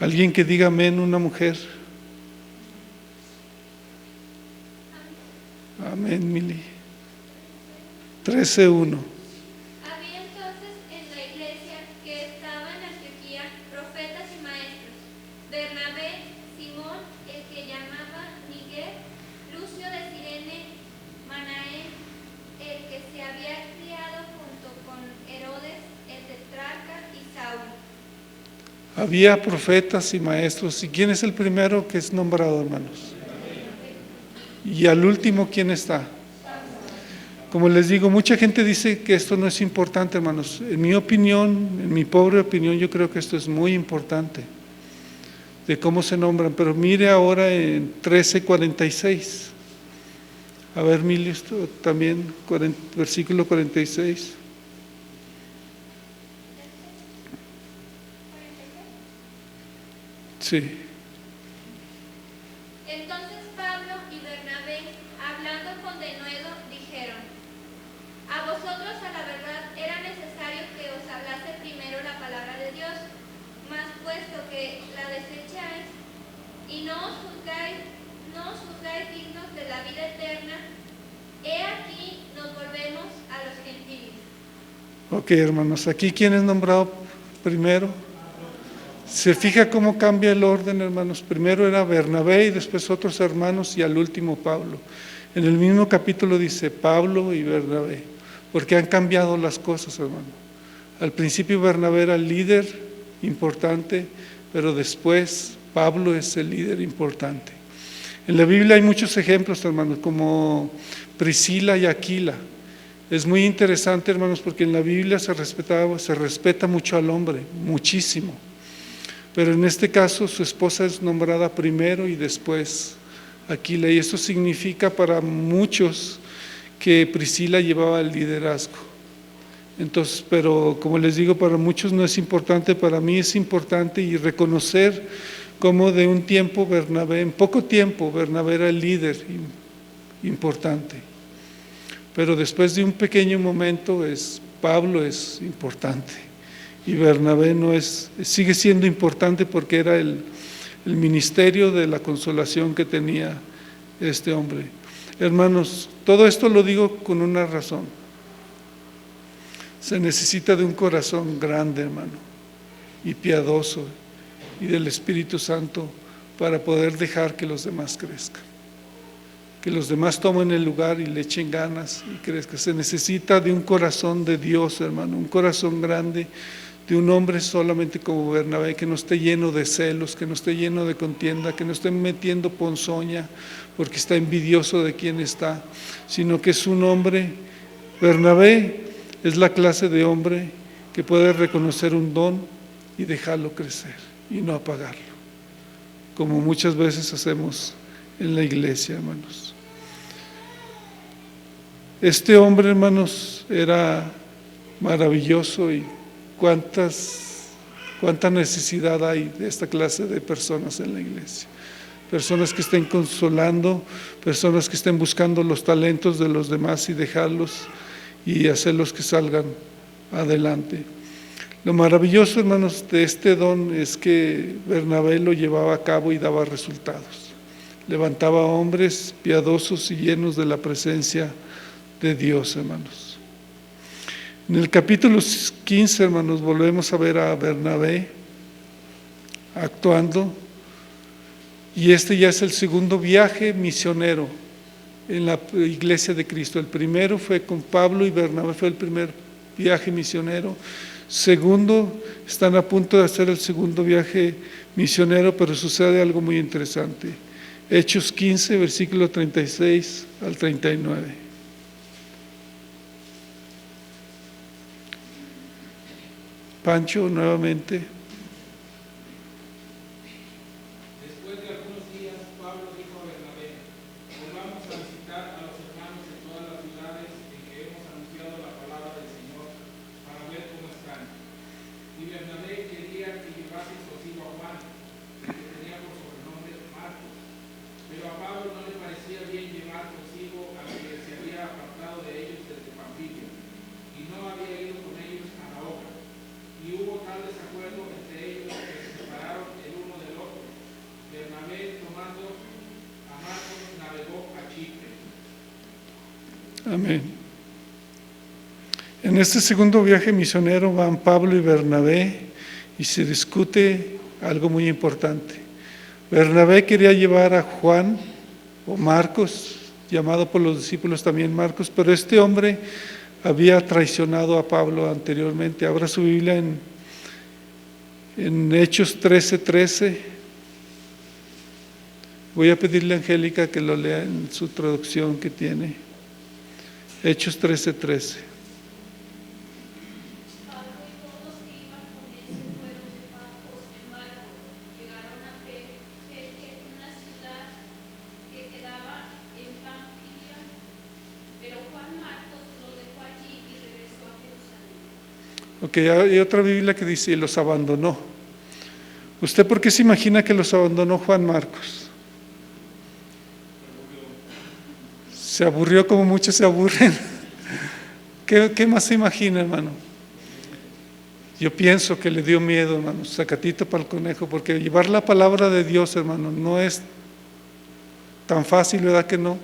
Alguien que diga amén, una mujer. Amén, Mili. 13:1. Había entonces en la iglesia que estaba en Antioquía profetas y maestros: Bernabé, Simón, el que llamaba Niger, Lucio de Cirene, Manaén, el que se había criado junto con Herodes, el tetrarca, y Saulo. Había profetas y maestros. ¿Y quién es el primero que es nombrado, hermanos? Y al último, ¿quién está? Como les digo, mucha gente dice que esto no es importante, hermanos. En mi opinión, en mi pobre opinión, yo creo que esto es muy importante, de cómo se nombran. Pero mire ahora en 13:46. A ver, Milio, esto también, versículo 46. Sí. Entonces Pablo y Bernabé, hablando con denuedo, dijeron: a vosotros a la verdad era necesario que os hablase primero la palabra de Dios, mas puesto que la desecháis y no os juzgáis dignos de la vida eterna, he aquí nos volvemos a los gentiles. Ok, hermanos, aquí ¿quién es nombrado primero? Se fija cómo cambia el orden, hermanos. Primero era Bernabé y después otros hermanos y al último Pablo. En el mismo capítulo dice Pablo y Bernabé, porque han cambiado las cosas, hermano. Al principio Bernabé era el líder importante, pero después Pablo es el líder importante. En la Biblia hay muchos ejemplos, hermanos, como Priscila y Aquila. Es muy interesante, hermanos, porque en la Biblia se respeta mucho al hombre, muchísimo. Pero en este caso su esposa es nombrada primero y después Aquila, y eso significa para muchos que Priscila llevaba el liderazgo. Entonces, pero como les digo, para muchos no es importante, para mí es importante, y reconocer cómo de un tiempo Bernabé, en poco tiempo Bernabé era el líder importante, pero después de un pequeño momento Pablo es importante. Y Bernabé sigue siendo importante porque era el ministerio de la consolación que tenía este hombre. Hermanos, todo esto lo digo con una razón. Se necesita de un corazón grande, hermano, y piadoso, y del Espíritu Santo para poder dejar que los demás crezcan. Que los demás tomen el lugar y le echen ganas y crezcan. Se necesita de un corazón de Dios, hermano, un corazón grande, de un hombre solamente como Bernabé, que no esté lleno de celos, que no esté lleno de contienda, que no esté metiendo ponzoña porque está envidioso de quien está, sino que es un hombre. Bernabé es la clase de hombre que puede reconocer un don y dejarlo crecer y no apagarlo, como muchas veces hacemos en la iglesia, hermanos. Este hombre, hermanos, era maravilloso, y cuánta necesidad hay de esta clase de personas en la iglesia. Personas que estén consolando, personas que estén buscando los talentos de los demás y dejarlos y hacerlos que salgan adelante. Lo maravilloso, hermanos, de este don es que Bernabé lo llevaba a cabo y daba resultados. Levantaba hombres piadosos y llenos de la presencia de Dios, hermanos. En el capítulo 15, hermanos, volvemos a ver a Bernabé actuando, y este ya es el segundo viaje misionero en la iglesia de Cristo. El primero fue con Pablo y Bernabé, fue el primer viaje misionero. Segundo, están a punto de hacer el segundo viaje misionero, pero sucede algo muy interesante. Hechos 15, versículo 36 al 39. Pancho, nuevamente. Después de algunos días, Pablo dijo a Bernabé: volvamos a visitar a los hermanos en todas las ciudades en que hemos anunciado la palabra del Señor, para ver cómo están. Y Bernabé quería que llevasen consigo a Juan, que tenía por sobrenombre Marcos. Pero a Pablo no le parecía bien llevar consigo al que se había apartado de ellos desde Panfilia, y no había ido con ellos a la obra. Y hubo tal desacuerdo entre ellos que se separaron el uno Amén. En este segundo viaje misionero van Pablo y Bernabé y se discute algo muy importante. Bernabé quería llevar a Juan o Marcos, llamado por los discípulos también Marcos, pero este hombre había traicionado a Pablo anteriormente. Abra su Biblia en Hechos 13:13. Voy a pedirle a Angélica que lo lea en su traducción que tiene. Hechos 13:13. Ok, hay otra Biblia que dice, y los abandonó. ¿Usted por qué se imagina que los abandonó Juan Marcos? Se aburrió como muchos se aburren. ¿Qué más se imagina, hermano? Yo pienso que le dio miedo, hermano, sacatito para el conejo, porque llevar la palabra de Dios, hermano, no es tan fácil, ¿verdad que no?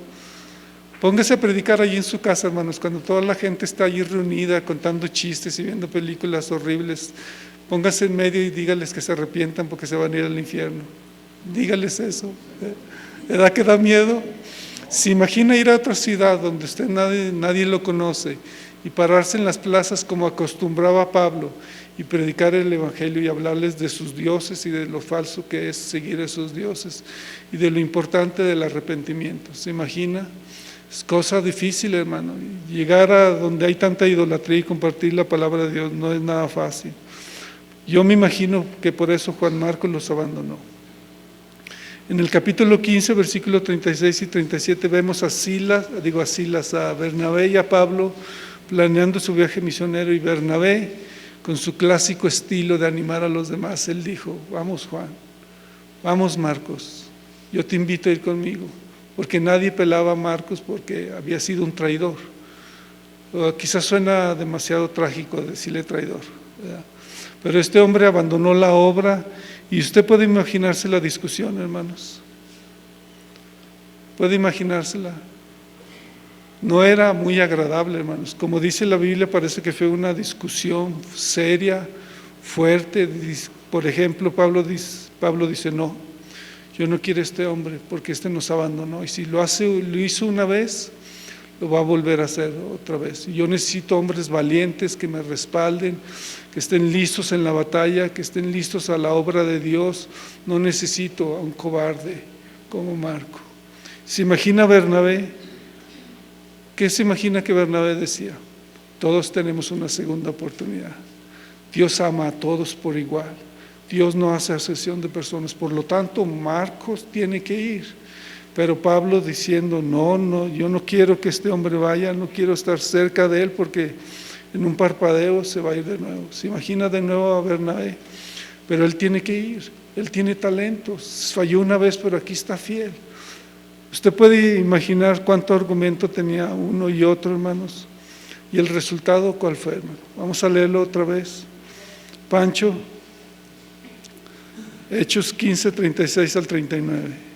Póngase a predicar allí en su casa, hermanos, cuando toda la gente está allí reunida contando chistes y viendo películas horribles. Póngase en medio y dígales que se arrepientan porque se van a ir al infierno. Dígales eso. ¿Verdad que da miedo? ¿Se imagina ir a otra ciudad donde usted nadie lo conoce y pararse en las plazas como acostumbraba Pablo y predicar el evangelio y hablarles de sus dioses y de lo falso que es seguir a esos dioses y de lo importante del arrepentimiento? ¿Se imagina? Es cosa difícil, hermano. Llegar a donde hay tanta idolatría y compartir la palabra de Dios no es nada fácil. Yo me imagino que por eso Juan Marcos los abandonó. En el capítulo 15, versículos 36 y 37 vemos a Bernabé y a Pablo planeando su viaje misionero, y Bernabé, con su clásico estilo de animar a los demás, él dijo: vamos Juan, vamos Marcos, yo te invito a ir conmigo, porque nadie pelaba a Marcos porque había sido un traidor. Quizás suena demasiado trágico decirle traidor, ¿verdad? Pero este hombre abandonó la obra, y usted puede imaginarse la discusión, hermanos. Puede imaginársela. No era muy agradable, hermanos. Como dice la Biblia, parece que fue una discusión seria, fuerte. Por ejemplo, Pablo dice: no, yo no quiero a este hombre porque este nos abandonó, y si lo hizo una vez, lo va a volver a hacer otra vez. Y yo necesito hombres valientes que me respalden, que estén listos en la batalla, que estén listos a la obra de Dios. No necesito a un cobarde como Marco. ¿Se imagina Bernabé? ¿Qué se imagina que Bernabé decía? Todos tenemos una segunda oportunidad. Dios ama a todos por igual. Dios no hace acepción de personas. Por lo tanto, Marcos tiene que ir. Pero Pablo diciendo: no, yo no quiero que este hombre vaya, no quiero estar cerca de él porque en un parpadeo se va a ir de nuevo. Se imagina de nuevo a Bernabé, pero él tiene que ir, él tiene talentos, falló una vez pero aquí está fiel. Usted puede imaginar cuánto argumento tenía uno y otro, hermanos, y el resultado ¿cuál fue, hermano? Vamos a leerlo otra vez. Pancho, Hechos 15, 36 al 39.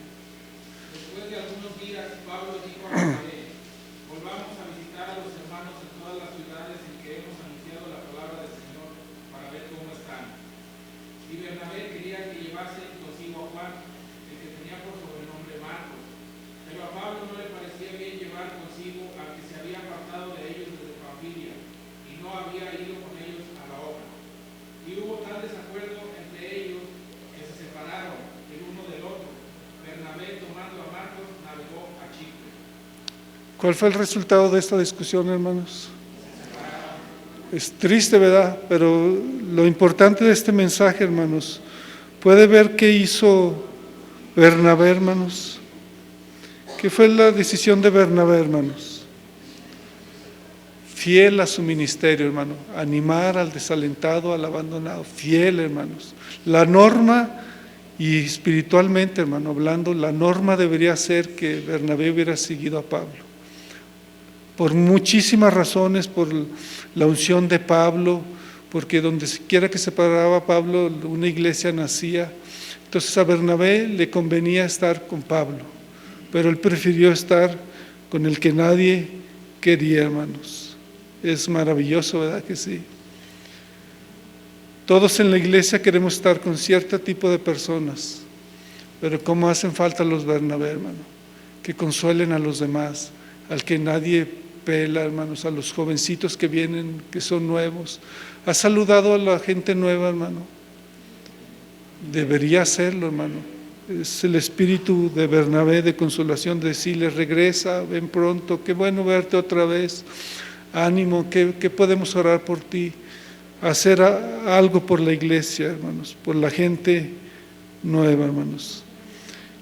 ¿Cuál fue el resultado de esta discusión, hermanos? Es triste, ¿verdad? Pero lo importante de este mensaje, hermanos, ¿puede ver qué hizo Bernabé, hermanos? ¿Qué fue la decisión de Bernabé, hermanos? Fiel a su ministerio, hermano, animar al desalentado, al abandonado, fiel, hermanos. La norma, y espiritualmente, hermano, hablando, la norma debería ser que Bernabé hubiera seguido a Pablo. Por muchísimas razones, por la unción de Pablo, porque donde quiera que se paraba Pablo, una iglesia nacía. Entonces a Bernabé le convenía estar con Pablo, pero él prefirió estar con el que nadie quería, hermanos. Es maravilloso, ¿verdad que sí? Todos en la iglesia queremos estar con cierto tipo de personas, pero cómo hacen falta los Bernabé, hermano, que consuelen a los demás, al que nadie pela, hermanos, a los jovencitos que vienen, que son nuevos. ¿Has saludado a la gente nueva, hermano? Debería hacerlo, hermano. Es el espíritu de Bernabé, de consolación, de decirles: regresa, ven pronto, qué bueno verte otra vez, ánimo, ¿qué podemos orar por ti? Hacer algo por la iglesia, hermanos, por la gente nueva, hermanos.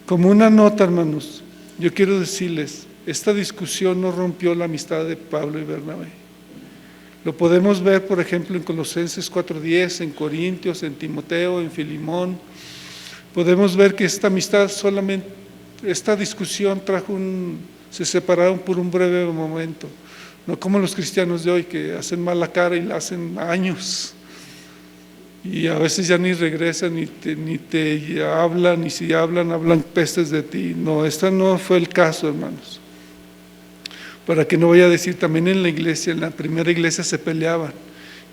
Como una nota, hermanos, yo quiero decirles, esta discusión no rompió la amistad de Pablo y Bernabé. Lo podemos ver, por ejemplo, en Colosenses 4:10, en Corintios, en Timoteo, en Filimón. Podemos ver que esta amistad solamente, esta discusión se separaron por un breve momento. No como los cristianos de hoy, que hacen mala cara y la hacen años. Y a veces ya ni regresan, ni te hablan, y si hablan pestes de ti. No, este no fue el caso, hermanos. Para que no vaya a decir, también en la iglesia, en la primera iglesia se peleaban.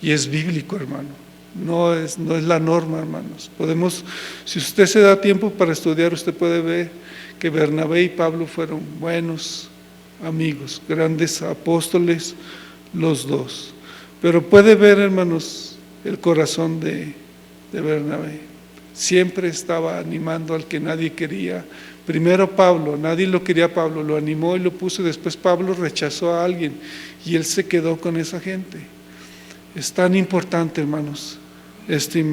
Y es bíblico, hermano. No es la norma, hermanos. Si usted se da tiempo para estudiar, usted puede ver que Bernabé y Pablo fueron buenos amigos, grandes apóstoles los dos. Pero puede ver, hermanos, el corazón de Bernabé. Siempre estaba animando al que nadie quería. Primero Pablo, nadie lo quería a Pablo, lo animó y lo puso. Después Pablo rechazó a alguien y él se quedó con esa gente. Es tan importante, hermanos, este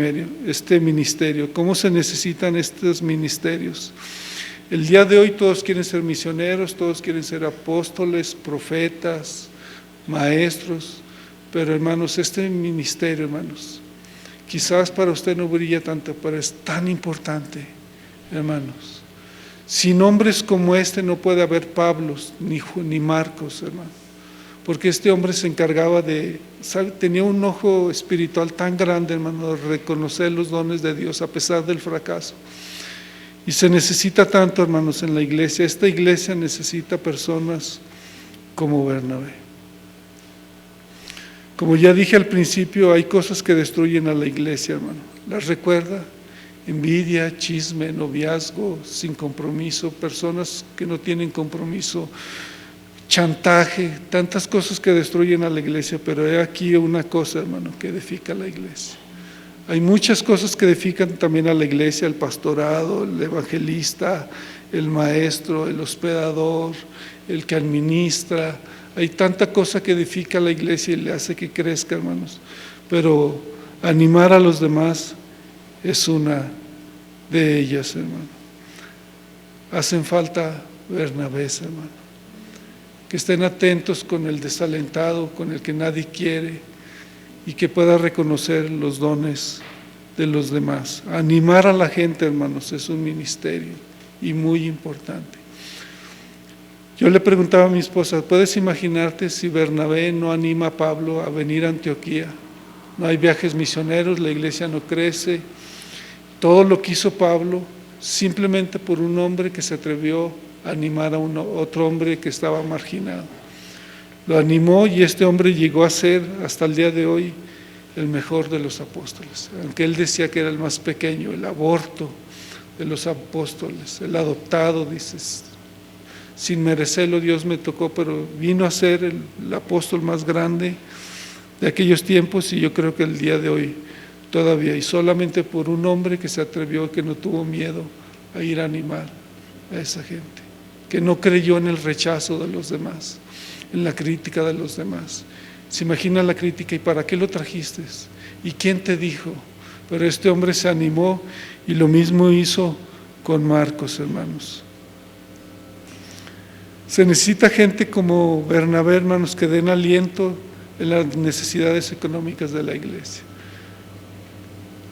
ministerio. ¿Cómo se necesitan estos ministerios? El día de hoy todos quieren ser misioneros, todos quieren ser apóstoles, profetas, maestros, pero hermanos, este ministerio, hermanos, quizás para usted no brilla tanto, pero es tan importante, hermanos. Sin hombres como este no puede haber Pablos ni Marcos, hermano, porque este hombre se encargaba tenía un ojo espiritual tan grande, hermano, de reconocer los dones de Dios a pesar del fracaso. Y se necesita tanto, hermanos, en la iglesia. Esta iglesia necesita personas como Bernabé. Como ya dije al principio, hay cosas que destruyen a la iglesia, hermano. ¿Las recuerda? Envidia, chisme, noviazgo sin compromiso, personas que no tienen compromiso, chantaje, tantas cosas que destruyen a la iglesia. Pero he aquí una cosa, hermano, que edifica la iglesia. Hay muchas cosas que edifican también a la iglesia: el pastorado, el evangelista, el maestro, el hospedador, el que administra. Hay tanta cosa que edifica a la iglesia y le hace que crezca, hermanos. Pero animar a los demás es una de ellas, hermano. Hacen falta Bernabés, hermano, que estén atentos con el desalentado, con el que nadie quiere, y que pueda reconocer los dones de los demás. Animar a la gente, hermanos, es un ministerio y muy importante. Yo le preguntaba a mi esposa: ¿puedes imaginarte si Bernabé no anima a Pablo a venir a Antioquía? No hay viajes misioneros, la iglesia no crece. Todo lo que hizo Pablo simplemente por un hombre que se atrevió a animar a otro hombre que estaba marginado. Lo animó y este hombre llegó a ser, hasta el día de hoy, el mejor de los apóstoles. Aunque él decía que era el más pequeño, el aborto de los apóstoles, el adoptado, dices. Sin merecerlo Dios me tocó, pero vino a ser el apóstol más grande de aquellos tiempos, y yo creo que el día de hoy todavía, y solamente por un hombre que se atrevió, que no tuvo miedo a ir a animar a esa gente, que no creyó en el rechazo de los demás, en la crítica de los demás. Se imagina la crítica: ¿y para qué lo trajiste? ¿Y quién te dijo? Pero este hombre se animó, y lo mismo hizo con Marcos, hermanos. Se necesita gente como Bernabé, hermanos, que den aliento en las necesidades económicas de la iglesia.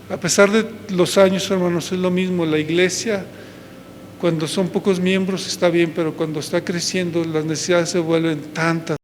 A pesar de los años, hermanos, es lo mismo. La iglesia, cuando son pocos miembros está bien, pero cuando está creciendo las necesidades se vuelven tantas.